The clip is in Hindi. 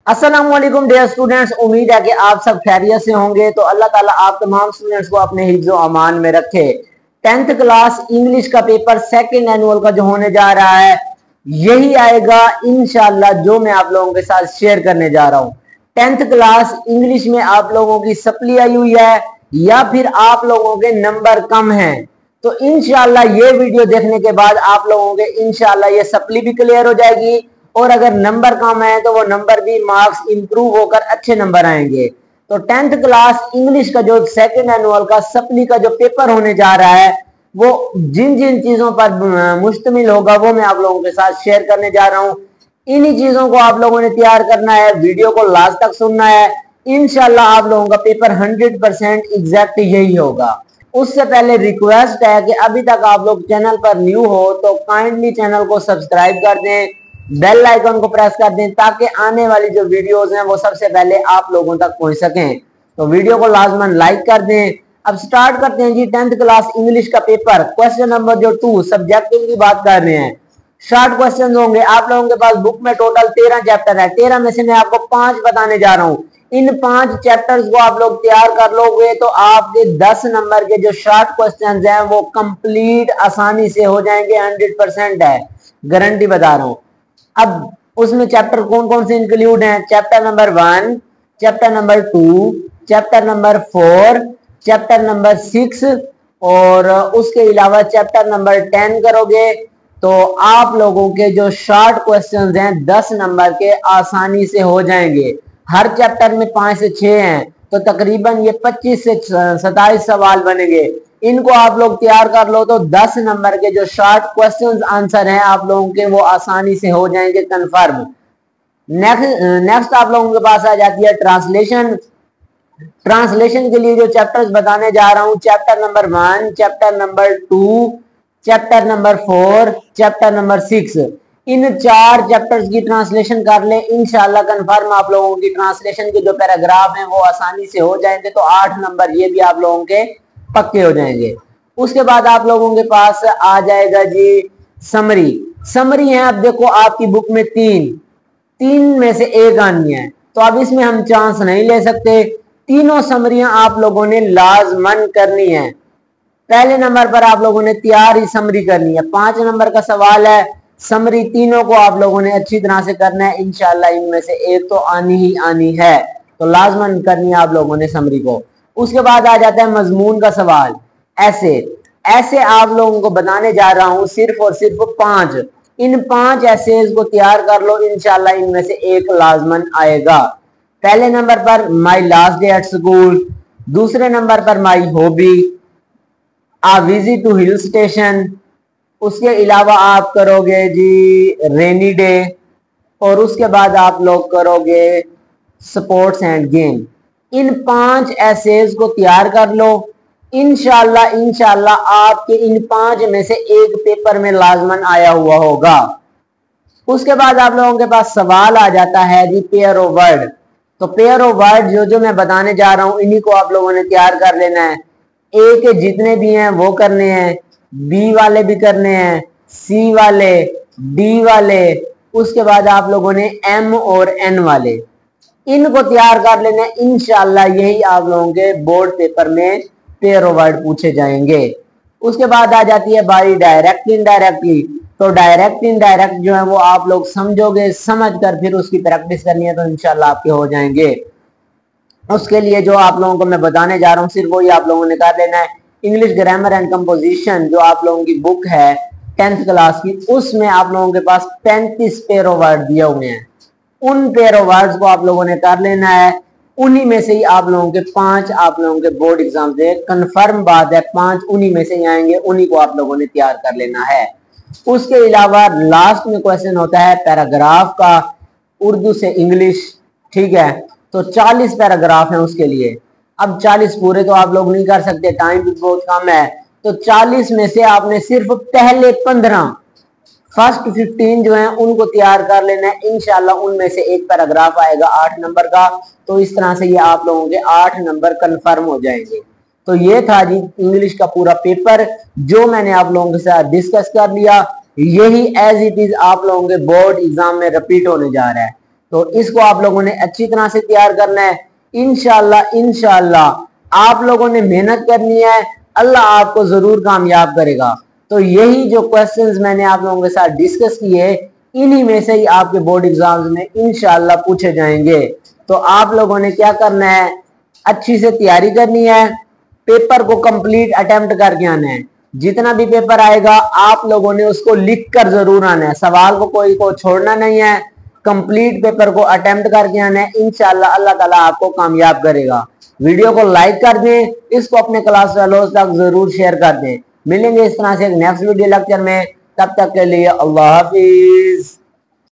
अस्सलाम वालेकुम डियर स्टूडेंट्स, उम्मीद है कि आप सब खैरियत से होंगे। तो अल्लाह ताला आप तमाम स्टूडेंट्स को अपने हिफ्ज़ व अमान में रखे। 10th क्लास इंग्लिश का पेपर सेकंड एनुअल का जो होने जा रहा है यही आएगा इंशाल्लाह, जो मैं आप लोगों के साथ शेयर करने जा रहा हूँ। 10th क्लास इंग्लिश में आप लोगों की सप्ली आई हुई है या फिर आप लोगों के नंबर कम हैं, तो इंशाल्लाह ये वीडियो देखने के बाद आप लोगों के इंशाल्लाह ये सप्ली भी क्लियर हो जाएगी, और अगर नंबर कम है तो वो नंबर भी मार्क्स इंप्रूव होकर अच्छे नंबर आएंगे। तो 10th क्लास इंग्लिश का जो सेकंड एनुअल का सप्ली का जो पेपर होने जा रहा है वो जिन जिन चीजों पर मुश्तमिल होगा वो मैं आप लोगों के साथ शेयर करने जा रहा हूं। इन्हीं चीजों को आप लोगों ने तैयार करना है, वीडियो को लास्ट तक सुनना है। इंशाल्लाह आप लोगों का पेपर 100% एग्जैक्ट यही होगा। उससे पहले रिक्वेस्ट है कि अभी तक आप लोग चैनल पर न्यू हो तो काइंडली चैनल को सब्सक्राइब कर दें, बेल आइकन को प्रेस कर दें ताकि आने वाली जो वीडियोस हैं वो सबसे पहले आप लोगों तक पहुंच सकें। तो वीडियो को लाजमन लाइक कर दें। अब स्टार्ट करते हैं जी 10th क्लास इंग्लिश का पेपर। क्वेश्चन नंबर जो 2 सब्जेक्टिव की बात कर रहे हैं, शॉर्ट क्वेश्चन होंगे। आप लोगों के पास बुक में टोटल 13 चैप्टर है, 13 में से मैं आपको 5 बताने जा रहा हूँ। इन 5 चैप्टर्स को आप लोग तैयार कर लोगे तो आपके 10 नंबर के जो शॉर्ट क्वेश्चंस हैं वो कंप्लीट आसानी से हो जाएंगे। 100% है, गारंटी बता रहा हूं। अब उसमें चैप्टर कौन कौन से इंक्लूड हैं? Chapter number 1, chapter number 2, chapter number 4, chapter number 6 और उसके अलावा चैप्टर नंबर 10 करोगे तो आप लोगों के जो शॉर्ट क्वेश्चंस हैं 10 नंबर के आसानी से हो जाएंगे। हर चैप्टर में 5 से 6 हैं तो तकरीबन ये 25 से 27 सवाल बनेंगे। इनको आप लोग तैयार कर लो तो 10 नंबर के जो शॉर्ट क्वेश्चंस आंसर हैं आप लोगों के वो आसानी से हो जाएंगे कंफर्म। नेक्स्ट आप लोगों के पास आ जाती है ट्रांसलेशन। ट्रांसलेशन के लिए जो चैप्टर्स बताने जा रहा हूं, chapter number 1, chapter number 2, chapter number 4, chapter number 6, इन 4 चैप्टर्स की ट्रांसलेशन कर ले। इंशाल्लाह कंफर्म आप लोगों की ट्रांसलेशन के जो पैराग्राफ हैं वो आसानी से हो जाएंगे, तो 8 नंबर ये भी आप लोगों के पक्के हो जाएंगे। उसके बाद आप लोगों के पास आ जाएगा जी समरी। समरी है, अब देखो आपकी बुक में 3 में से एक आनी है, तो अब इसमें हम चांस नहीं ले सकते। तीनों समरियां आप लोगों ने लाजमन करनी है। पहले नंबर पर आप लोगों ने तैयार ही समरी करनी है। 5 नंबर का सवाल है, समरी तीनों को आप लोगों ने अच्छी तरह से करना है। इंशाल्लाह इनमें से एक तो आनी ही आनी है, तो लाजमन करनी है आप लोगों ने समरी को। उसके बाद आ जाता है मजमून का सवाल। ऐसे आप लोगों को बताने जा रहा हूं सिर्फ और सिर्फ 5। इन 5 ऐसेज को तैयार कर लो, इंशाल्लाह इनमें से एक लाजमन आएगा। पहले नंबर पर my last day at school, दूसरे नंबर पर my hobby, a visit to hill station, उसके अलावा आप करोगे जी रेनी डे, और उसके बाद आप लोग करोगे स्पोर्ट्स एंड गेम। इन 5 एसेज को तैयार कर लो। इंशाल्लाह आपके इन 5 में से एक पेपर में लाजमन आया हुआ होगा। उसके बाद आप लोगों के पास सवाल आ जाता है जी पेयर ऑफ वर्ड। तो पेयर ऑफ वर्ड जो मैं बताने जा रहा हूं इन्हीं को आप लोगों ने तैयार कर लेना है। ए के जितने भी हैं वो करने हैं, बी वाले भी करने हैं, सी वाले, डी वाले, उसके बाद आप लोगों ने एम और एन वाले, इनको तैयार कर लेना है। इंशाल्लाह यही आप लोगों के बोर्ड पेपर में पेयर ऑफ वर्ड पूछे जाएंगे। उसके बाद आ जाती है बारी डायरेक्ट इनडायरेक्टली। तो डायरेक्ट इनडायरेक्ट जो है वो आप लोग समझोगे, समझ कर फिर उसकी प्रैक्टिस करनी है, तो इंशाल्लाह आपके हो जाएंगे। उसके लिए जो आप लोगों को मैं बताने जा रहा हूँ सिर्फ वही आप लोगों ने कर लेना है। इंग्लिश ग्रामर एंड कंपोजिशन जो आप लोगों की बुक है 10th क्लास की, उसमें आप लोगों के पास 35 पेयर ऑफ वर्ड दिए हुए हैं। उन पेयर ऑफ वर्ड्स को आप लोगों ने कर लेना है। उन्हीं में से ही आप लोगों के 5 आप लोगों के बोर्ड एग्जाम से कंफर्म बात है, 5 उन्हीं में से ही आएंगे, उन्हीं को आप लोगों ने तैयार कर लेना है। उसके अलावा लास्ट में क्वेश्चन होता है पैराग्राफ का, उर्दू से इंग्लिश, ठीक है। तो 40 पैराग्राफ है उसके लिए। अब 40 पूरे तो आप लोग नहीं कर सकते, टाइम भी बहुत कम है, तो 40 में से आपने सिर्फ पहले 15 फर्स्ट 15 जो है उनको तैयार कर लेना है। इंशाल्लाह उनमें से एक पैराग्राफ आएगा 8 नंबर का, तो इस तरह से ये आप लोगों के 8 नंबर कंफर्म हो जाएंगे। तो ये था जी इंग्लिश का पूरा पेपर जो मैंने आप लोगों के साथ डिस्कस कर लिया। यही एज इट इज आप लोगों के बोर्ड एग्जाम में रिपीट होने जा रहा है। तो इसको आप लोगों ने अच्छी तरह से तैयार करना है। इंशाअल्लाह आप लोगों ने मेहनत करनी है, अल्लाह आपको जरूर कामयाब करेगा। तो यही जो क्वेश्चंस मैंने आप लोगों के साथ डिस्कस किए, इन्हीं में से ही आपके बोर्ड एग्जाम्स में इंशाअल्लाह पूछे जाएंगे। तो आप लोगों ने क्या करना है, अच्छी से तैयारी करनी है, पेपर को कंप्लीट अटेम्प्ट करके आना है। जितना भी पेपर आएगा आप लोगों ने उसको लिख कर जरूर आना है, सवाल को कोई को छोड़ना नहीं है, कंप्लीट पेपर को अटेम्प्ट करके आना है। इंशाअल्लाह अल्लाह ताला आपको कामयाब करेगा। वीडियो को लाइक कर दें, इसको अपने क्लास फेलोज तक जरूर शेयर कर दें। मिलेंगे इस तरह से एक नेक्स्ट वीडियो लेक्चर में, तब तक के लिए अल्लाह हाफिज।